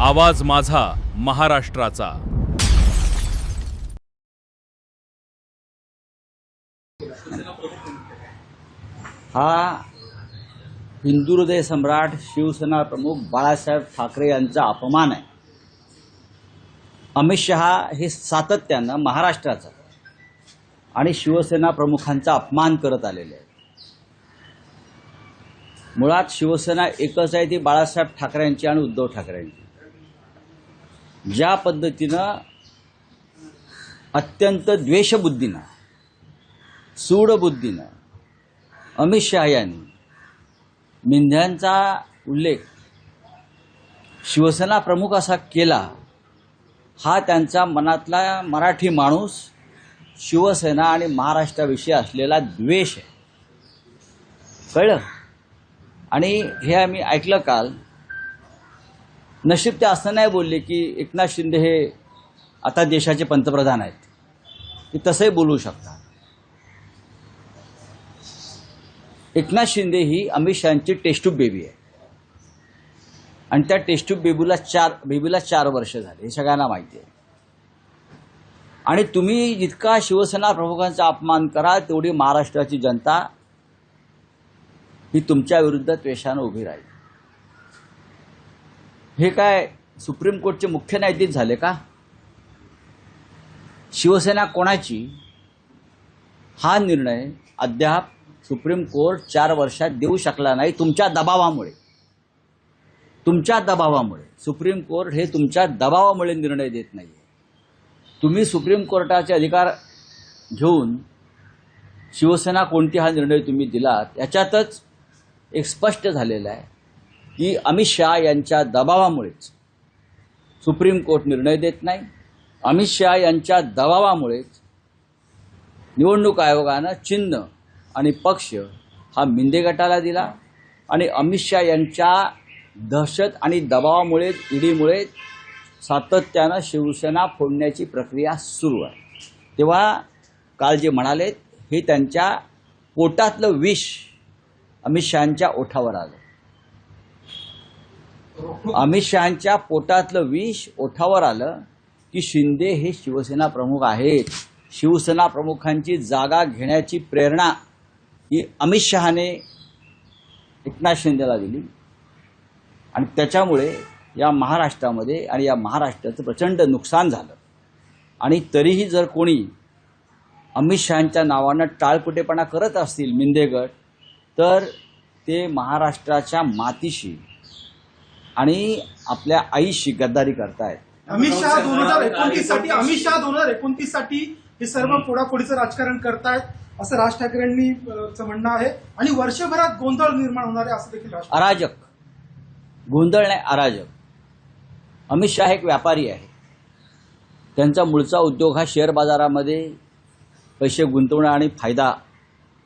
आवाज माझा महाराष्ट्राचा। हा हिंदू हृदय सम्राट शिवसेना प्रमुख बाळासाहेब ठाकरे यांचा अपमान आहे। अमित शहा हे सातत्यानं महाराष्ट्राचा आणि शिवसेना प्रमुखांचा अपमान करत आलेले आहेत। मुळात शिवसेना एकच आहे, ती बाळासाहेब ठाकरेंची आणि उद्धव ठाकरेंची। ज्या पद्धतीनं अत्यंत द्वेषबुद्धीनं सूडबुद्धीनं अमित शहा यांनी मिंध्यांचा उल्लेख शिवसेना प्रमुख असा केला, हा त्यांचा मनातला मराठी माणूस शिवसेना आणि महाराष्ट्राविषयी असलेला द्वेष आहे। कळलं? आणि हे आम्ही ऐकलं काल। नशीब ते असं नाही बोलले की एकनाथ शिंदे हे आता देशाचे पंतप्रधान आहेत, ते तसंही बोलू शकतात। एकनाथ शिंदे ही अमित शहांची टेस्ट्यूब बेबी आहे आणि त्या टेस्ट्यूब बेबीला 4 वर्ष झाले, हे सगळ्यांना माहिती आहे। आणि तुम्ही जितका शिवसेना प्रमुखांचा अपमान कराल, तेवढी महाराष्ट्राची जनता ही तुमच्या विरुद्ध द्वेषानं उभी राहील। हे काय सुप्रीम कोर्टचे मुख्य न्यायाधीश झाले का? शिवसेना कोणाची हा निर्णय अद्याप सुप्रीम कोर्ट 4 वर्षात देऊ शकला नाही, तुमच्या दबावामुळे। सुप्रीम कोर्ट हे तुमच्या दबावामुळे निर्णय देत नाही। तुम्ही सुप्रीम कोर्टाचे अधिकार घेऊन शिवसेना कोणती हा निर्णय तुम्ही दिलात, याच्यातच एक स्पष्ट झालेलं आहे की अमित शहा यांच्या दबावामुळेच सुप्रीम कोर्ट निर्णय देत नाही। अमित शहा यांच्या दबावामुळेच निवडणूक आयोगानं चिन्ह आणि पक्ष हा मिंदे गटाला दिला आणि अमित शहा यांच्या दहशत आणि दबावामुळे ईडीमुळे सातत्यानं शिवसेना फोडण्याची प्रक्रिया सुरू आहे। तेव्हा काल जे म्हणाले, हे त्यांच्या पोटातलं विष अमित शहांच्या ओठावर आलं। अमित शहांच्या पोटातलं विष ओठावर आलं की शिंदे हे शिवसेना प्रमुख आहेत। शिवसेना प्रमुखांची जागा घेण्याची प्रेरणा ही अमित शहाने एकनाथ शिंदेला दिली आणि त्याच्यामुळे या महाराष्ट्रामध्ये आणि या महाराष्ट्राचं प्रचंड नुकसान झालं। आणि तरीही जर कोणी अमित शहांच्या नावानं टाळकुटेपणा करत असतील मिंदेगट, तर ते महाराष्ट्राच्या मातीशी आणि आपल्या आईशी गद्दारी करतायत। अमित शहा 2029 साठी हे सर्व फोडाफोडीचं राजकारण करतायत असं राज ठाकरेंनी म्हणणं आहे आणि वर्षभरात गोंधळ निर्माण होणार आहे असं देखील अराजक, गोंधळ नाही, अराजक। अमित शहा एक व्यापारी आहे। त्यांचा मूळचा उद्योग हा शेअर बाजारामध्ये पैसे गुंतवणं आणि फायदा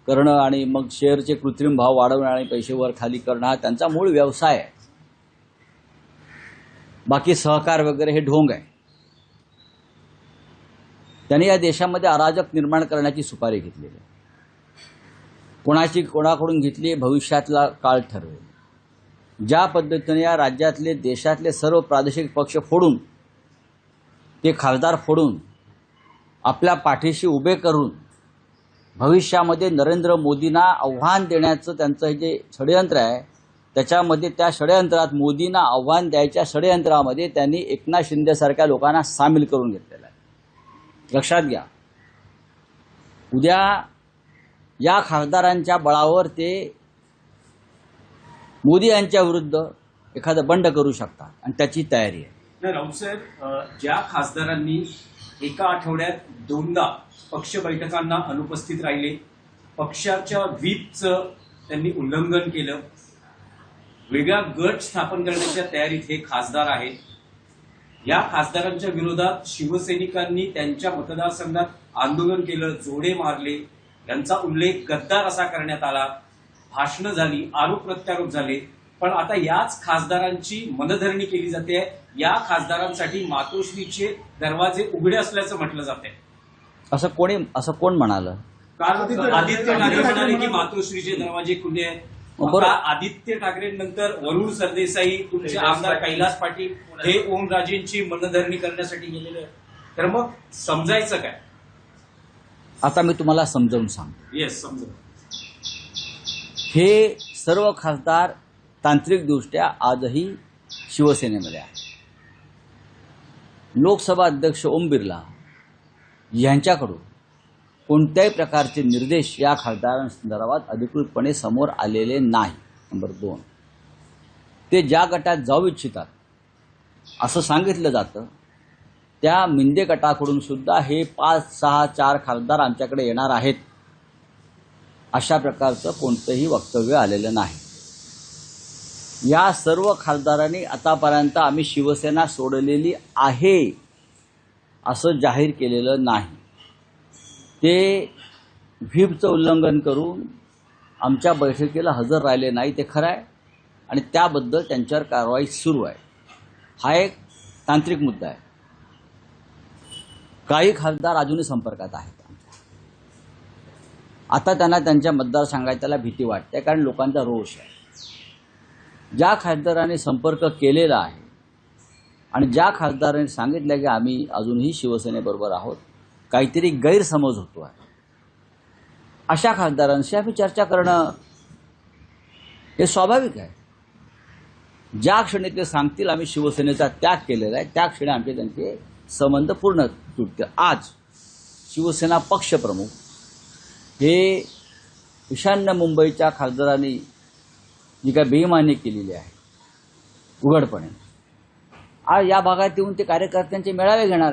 करणं आणि मग शेअरचे कृत्रिम भाव वाढवणं आणि पैसे वर खाली करणं हा त्यांचा मूळ व्यवसाय आहे। बाकी सहकार वगैरे हे ढोंग आहे। त्यांनी या देशामध्ये अराजक निर्माण करण्याची सुपारी घेतलेली आहे। कोणाकडून घेतली भविष्यातला काळ ठरवेल। ज्या पद्धतीने या राज्यातले देशातले सर्व प्रादेशिक पक्ष फोडून, ते खासदार फोडून आपल्या पाठीशी उभे करून भविष्यामध्ये नरेंद्र मोदींना आव्हान देण्याचं त्यांचं हे जे षडयंत्र आहे, त्याच्यामध्ये त्या षडयंत्रात मोदींना आव्हान द्यायच्या षडयंत्रामध्ये त्यांनी एकनाथ शिंदेसारख्या लोकांना सामील करून घेतलेलं आहे। लक्षात घ्या, उद्या या खासदारांच्या बळावर ते मोदी यांच्या विरुद्ध एखादं बंड करू शकतात आणि त्याची तयारी आहे। राऊत साहेब, ज्या खासदारांनी एका आठवड्यात 2दा पक्ष बैठकांना अनुपस्थित राहिले, पक्षाच्या व्हीपचं त्यांनी उल्लंघन केलं, वेगळा गट स्थापन करण्याच्या तयारीत हे खासदार आहेत, या खासदारांच्या विरोधात शिवसैनिकांनी त्यांच्या मतदारसंघात आंदोलन केलं, जोडे मारले, यांचा उल्लेख गद्दार असा करण्यात आला, भाषणं झाली, आरोप प्रत्यारोप झाले, पण आता याच खासदारांची मनधरणी केली जाते। या खासदारांसाठी मातोश्रीचे दरवाजे उघडे असल्याचं म्हटलं जाते। असं कोण म्हणालं? काल आदित्य ठाकरे म्हणाले की मातोश्रीचे दरवाजे खुले आहेत। बरोबर. आता आदित्य ठाकरेंनंतर वरुण सरदेसाई, तुमचे आमदार कैलास पाटील हे ओमराजेंची मनधरणी करण्यासाठी गेलेले आहेत. तर मग समजायचं काय? आता मी तुम्हाला समजावून सांगतो. येस, समजा. हे सर्व खासदार तांत्रिकदृष्ट्या आजही शिवसेनेमध्ये आहेत. लोकसभा अध्यक्ष ओम बिर्ला यांच्याकडून कोणत्याही प्रकारचे निर्देश या खासदारांसंदर्भात अधिकृतपणे समोर आलेले नाही. नंबर 2, ते ज्या गटात जाऊ इच्छितात असं सांगितलं जातं त्या मिंदे गटाकडून सुद्धा हे 5, 6, 4 खासदार आमच्याकडे येणार आहेत अशा प्रकारचं कोणतंही वक्तव्य आलेलं नाही. या सर्व खासदारांनी आतापर्यंत आम्ही शिवसेना सोडलेली आहे असं जाहीर केलेलं नाही. ते व्हीपचं उल्लंघन करून आमच्या बैठकीला हजर राहिले नाही ते खरं आहे आणि त्याबद्दल त्यांच्यावर कारवाई सुरू आहे. हा एक तांत्रिक मुद्दा आहे. काही खासदार अजूनही संपर्कात आहेत. आता त्यांना त्यांच्या मतदारसंघाला भीती वाटते कारण लोकांचा रोष आहे. ज्या खासदारांनी संपर्क केलेला आहे आणि ज्या खासदारांनी सांगितलं की आम्ही अजूनही शिवसेनेबरोबर आहोत, काहीतरी गैरसमज होतो आहे, अशा खासदारांशी आम्ही चर्चा करणं हे स्वाभाविक आहे. ज्या क्षणी ते सांगतील आम्ही शिवसेनेचा त्याग केलेला आहे त्या क्षणी आमचे त्यांचे संबंध पूर्ण तुटतील. आज शिवसेना पक्षप्रमुख हे ईशान्य मुंबईच्या खासदारांनी जी काय बेईमानी केलेली आहे उघडपणे, आज या भागात येऊन ते कार्यकर्त्यांचे मेळावे घेणार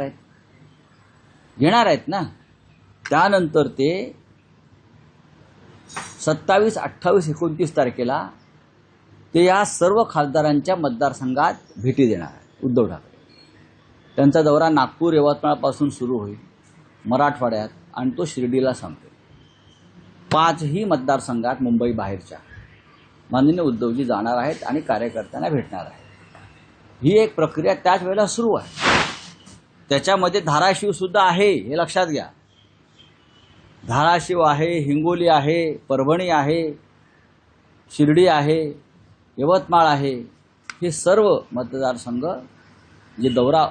आहेत ना. त्यानंतर ते 27, 28, 29 तारखेला ते या सर्व खासदारांच्या मतदारसंघात भेटी देणार आहेत. उद्धव ठाकरे त्यांचा दौरा नागपूर, यवतमाळपासून सुरू होईल मराठवाड्यात आणि तो शिर्डीला संपेल. 5ही मतदारसंघात मुंबई बाहेरच्या माननीय उद्धवजी जाणार आहेत आणि कार्यकर्त्यांना भेटणार आहेत. ही एक प्रक्रिया त्याच वेळेला सुरू आहे. त्याच्यामध्ये धाराशिव सुद्धा आहे, हे लक्षात घ्या. धाराशिव आहे, हिंगोली आहे, परभणी आहे, शिर्डी आहे, यवतमाळ आहे. हे सर्व मतदारसंघ जे दौरा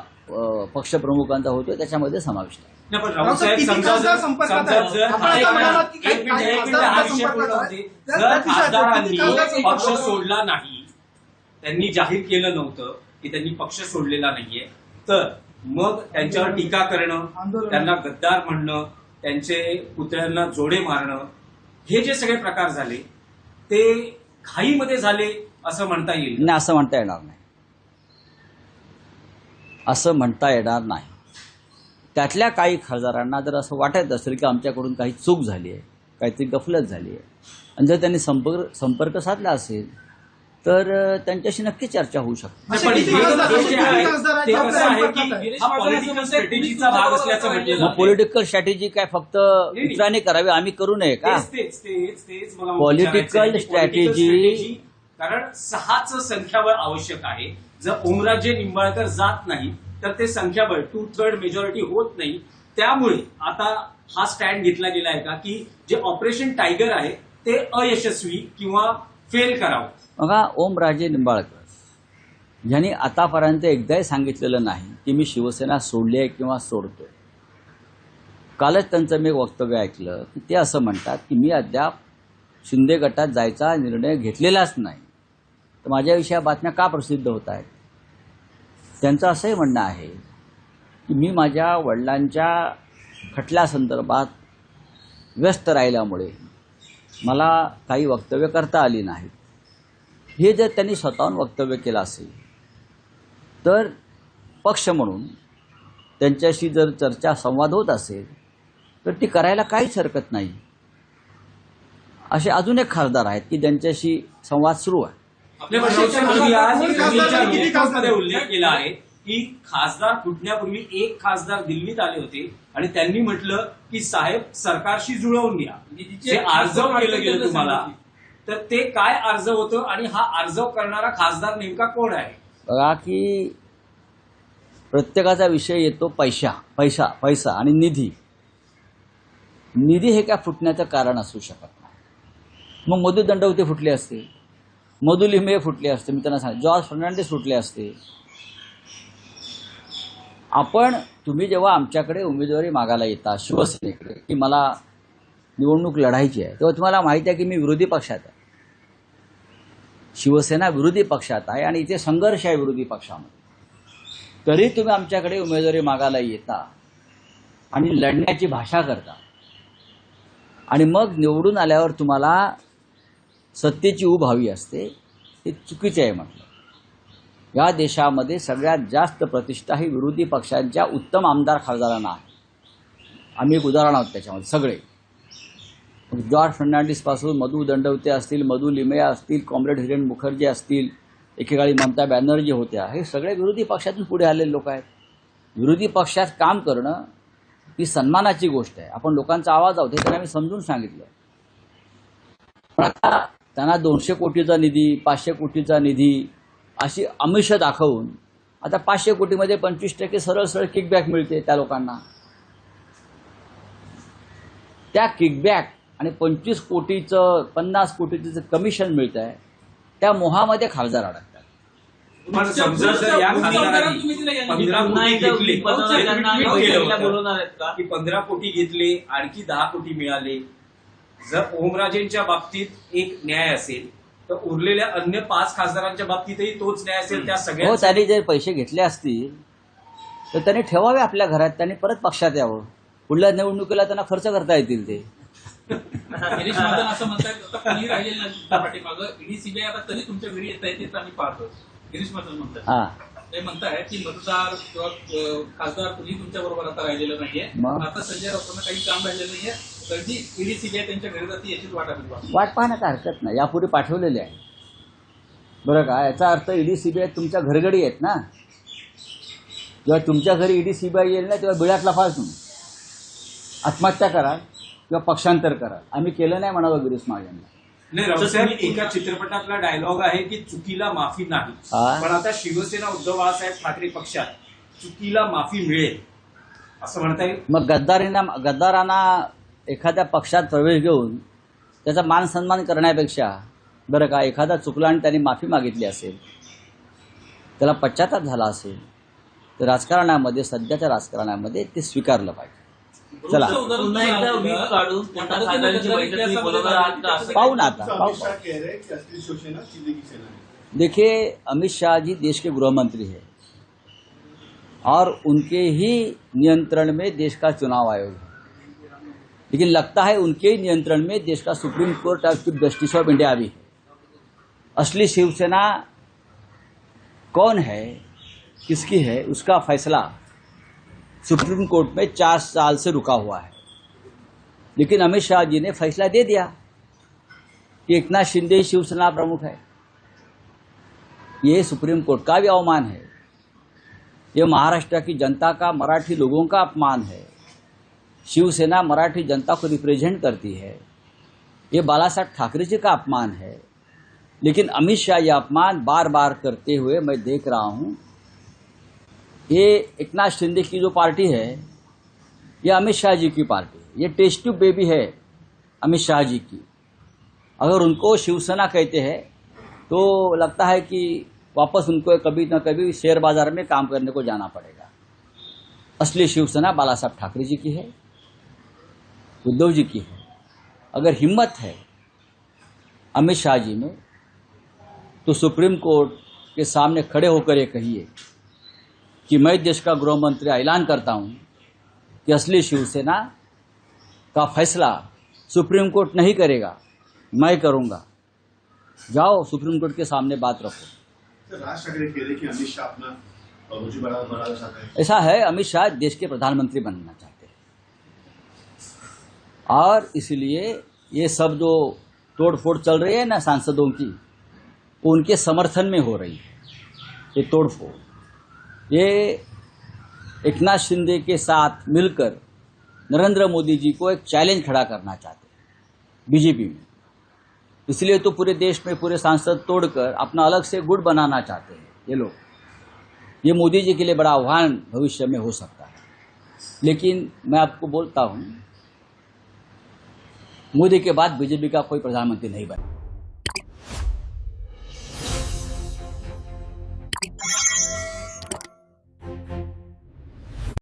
पक्षप्रमुखांचा होतो त्याच्यामध्ये समाविष्ट आहे. नाही, पण राऊतसाहेब, समजा जर खासदारांनी पक्ष सोडला नाही, त्यांनी जाहीर केलं नव्हतं की त्यांनी पक्ष सोडलेला नाहीये, तर मग त्यांच्यावर टीका करणं, त्यांना गद्दार म्हणणं, त्यांचे पुतळ्यांना जोडे मारणं, हे जे सगळे प्रकार झाले ते घाईमध्ये झाले असं म्हणता येईल? नाही, असं म्हणता येणार नाही. असं म्हणता येणार नाही. त्यातल्या काही खासदारांना जर असं वाटत असेल की आमच्याकडून काही चूक झाली आहे, काहीतरी गफलत झाली आहे, आणि जर त्यांनी संपर्क साधला असेल तर त्यांच्याशी नक्की चर्चा होऊ शकते. असे किती खासदार ते कसं आहे की हा पॉलिटिकल स्ट्रॅटेजीचा भाग असल्याचं म्हटलं मग जातं. पॉलिटिकल स्ट्रॅटेजी काय फक्त इतरांनी करावी, आम्ही करू नये का? तेच मला Political विचारायचं आहे की strategy- political strategy, कारण 6च संख्याबळ आवश्यक आहे. जर ओमराजे निंबाळकर जात नाही तर ते संख्याबळ 2/3 मेजॉरिटी होत नाही. त्यामुळे आता हा स्टँड घेतला गेला आहे का की जे ऑपरेशन टायगर आहे ते अयशस्वी किंवा फेल करावं? बघा, ओमराजे निंबाळकर यांनी आतापर्यंत एकदाही सांगितलेलं नाही की मी शिवसेना सोडली आहे किंवा सोडतोय. कालच त्यांचं मी एक वक्तव्य ऐकलं की ते असं म्हणतात की मी अद्याप शिंदे गटात जायचा निर्णय घेतलेलाच नाही. तर माझ्याविषयी या बातम्या का प्रसिद्ध होत आहेत? त्यांचं असंही म्हणणं आहे की मी माझ्या वडिलांच्या खटल्यासंदर्भात व्यस्त राहिल्यामुळे मला काही वक्तव्य करता आली नाहीत. हे जर त्यांनी स्वतःहून वक्तव्य केलं असेल तर पक्ष म्हणून त्यांच्याशी जर चर्चा संवाद होत असेल तर ती करायला काहीच हरकत नाही. असे अजून एक खासदार आहेत की ज्यांच्याशी संवाद सुरू आहे. आपल्या तुम्ही आज मध्ये उल्लेख केला आहे की खासदार फुटण्यापूर्वी एक खासदार दिल्लीत आले होते आणि त्यांनी म्हटलं की साहेब सरकारशी जुळवून घ्या. जे अर्जव केलं गेलं तुम्हाला, तर ते काय अर्ज होतं आणि हा अर्जव करणारा खासदार नेमका कोण आहे? बघा की प्रत्येकाचा विषय येतो पैसा आणि निधी हे काय फुटण्याचं कारण असू शकत नाही. मग मधु दंडवते फुटले असते, मधु लिमये फुटले असते, मी त्यांना सांग, जॉर्ज फर्नांडिस फुटले असते. तुम्ही जेव्हा आमच्याकडे उमेदवारी मागायला येता शिवसेनेकडे की मला निवडणूक लढायची आहे, तेव्हा तुम्हाला माहिती आहे की मी विरोधी पक्षात आहे. शिवसेना विरोधी पक्षात आहे आणि इथे संघर्ष आहे विरोधी पक्षामध्ये. तरी तुम्ही आमच्याकडे उमेदवारी मागायला येता आणि लढण्याची भाषा करता आणि मग निवडून आल्यावर तुम्हाला सत्तेची ऊब हवी असते. हे चुकीचे आहे म्हटलं. या देशामध्ये सगळ्यात जास्त प्रतिष्ठा ही विरोधी पक्षांच्या उत्तम आमदार खासदारांना आहे. आम्ही एक उदाहरण आहोत त्याच्यामध्ये सगळे. जॉर्ज फर्नांडिसपासून मधु दंडवते असतील, मधु लिमये असतील, कॉम्रेड हिरेन मुखर्जी असतील, एकेकाळी ममता बॅनर्जी होत्या, हे सगळे विरोधी पक्षातून पुढे आलेले लोक आहेत. विरोधी पक्षात काम करणं ही सन्मानाची गोष्ट आहे. आपण लोकांचा आवाज आहोत हे त्यांना मी समजून सांगितलं. पण आता त्यांना 200 कोटीचा निधी, 500 कोटीचा निधी अशी आमिष दाखवून आता 500 कोटीमध्ये 25% सरळ सरळ किकबॅक मिळते त्या लोकांना. त्या किकबॅक आणि 25 कोटीचं 50 कोटीचं कमिशन मिळत आहे, त्या मोहामध्ये खासदार अडकतात. पण समजा जर या खासदारांनी 15 कोटी घेतले, की 15 कोटी घेतले, आणखी 10 कोटी मिळाले, जर ओमराजेंच्या बाबतीत एक न्याय असेल तर उरलेल्या अन्य 5 खासदारांच्या बाबतीतही तोच न्याय असेल. त्या सगळ्या त्यांनी जर पैसे घेतले असतील तर त्यांनी ठेवावे आपल्या घरात, त्यांनी परत पक्षात यावं. पुढल्या निवडणुकीला त्यांना खर्च करता येतील ते. गिरीश महाजन असं म्हणतात आता कोणी राहिलेलं नाही पाठीमागं, ईडी सीबीआय आता तरी तुमच्या घरी येत आहे तेच आम्ही पाहतो. गिरीश महाजन म्हणतात, ते म्हणताय की मतदार किंवा खासदार कुणी तुमच्या बरोबर आता राहिलेलं नाहीये. आता संजय राऊतांना काही काम राहिलेलं नाहीये, कधी ईडी सीबीआय त्यांच्या घरी जाते याचीच वाट पाहण्यात हरकत नाही. यापूर्वी पाठवलेले आहे बरं का. याचा अर्थ ईडी सीबीआय तुमच्या घरगडी आहेत ना. जेव्हा तुमच्या घरी ईडी सीबीआय येईल ना तेव्हा बिळातला फार तुम्ही आत्महत्या कराल किंवा पक्षांतर कराल. आम्ही केलं नाही म्हणावं गिरीश महाजनला. नाही, रावसाहेब एका चित्रपटातला डायलॉग आहे की चुकीला माफी नाही. पण आता शिवसेना उद्धव बाळासाहेब ठाकरे पक्षात चुकीला माफी मिळेल असं म्हणता येईल. मग गद्दारांना एखाद्या पक्षात प्रवेश घेऊन त्याचा मान सन्मान करण्यापेक्षा बरं का एखादा चुकला आणि त्यांनी माफी मागितली असेल, त्याला पश्चाताप झाला असेल तर राजकारणामध्ये, सध्याच्या राजकारणामध्ये ते स्वीकारलं पाहिजे. चला पाहू ना आता. देखिए, अमित शाह जी देश के गृह मंत्री है और उनके ही नियंत्रण में देश का चुनाव आयोग है, लेकिन लगता है उनके ही नियंत्रण में देश का supreme court of chief justice of India भी है. असली शिवसेना कौन है, किसकी है, उसका फैसला सुप्रीम कोर्ट में 4 साल से रुका हुआ है. लेकिन अमित शाह जी ने फैसला दे दिया कि एकनाथ शिंदे शिवसेना प्रमुख है. ये सुप्रीम कोर्ट का भी अवमान है, ये महाराष्ट्र की जनता का, मराठी लोगों का अपमान है. शिवसेना मराठी जनता को रिप्रेजेंट करती है. ये बालासाहेब ठाकरे जी का अपमान है. लेकिन अमित शाह ये अपमान बार बार करते हुए मैं देख रहा हूं. ये एकनाथ शिंदे की जो पार्टी है ये अमित शाह जी की पार्टी है. ये टेस्ट ट्यूब बेबी है अमित शाह जी की. अगर उनको शिवसेना कहते हैं तो लगता है कि वापस उनको कभी न कभी शेयर बाजार में काम करने को जाना पड़ेगा. असली शिवसेना बालासाहेब ठाकरे जी की है, उद्धव जी की है. अगर हिम्मत है अमित शाह जी में तो सुप्रीम कोर्ट के सामने खड़े होकर ये कहिए कि मैं देश का गृह मंत्री ऐलान करता हूं कि असली शिवसेना का फैसला सुप्रीम कोर्ट नहीं करेगा, मैं करूंगा. जाओ सुप्रीम कोर्ट के सामने बात रखो. राज ठाकरे कह रहे कि अमित शाह अपना रुचि बढ़ाना चाहते हैं. ऐसा है, अमित शाह देश के प्रधानमंत्री बनना चाहते हैं और इसलिए ये सब जो तोड़फोड़ चल रही है ना सांसदों की, वो उनके समर्थन में हो रही है. ये तोड़फोड़ ये एकनाथ शिंदे के साथ मिलकर नरेंद्र मोदी जी को एक चैलेंज खड़ा करना चाहते हैं बीजेपी में. इसलिए तो पूरे देश में पूरे सांसद तोड़कर अपना अलग से गुट बनाना चाहते हैं ये लोग. ये मोदी जी के लिए बड़ा आह्वान भविष्य में हो सकता है. लेकिन मैं आपको बोलता हूं मोदी के बाद बीजेपी का कोई प्रधानमंत्री नहीं बना।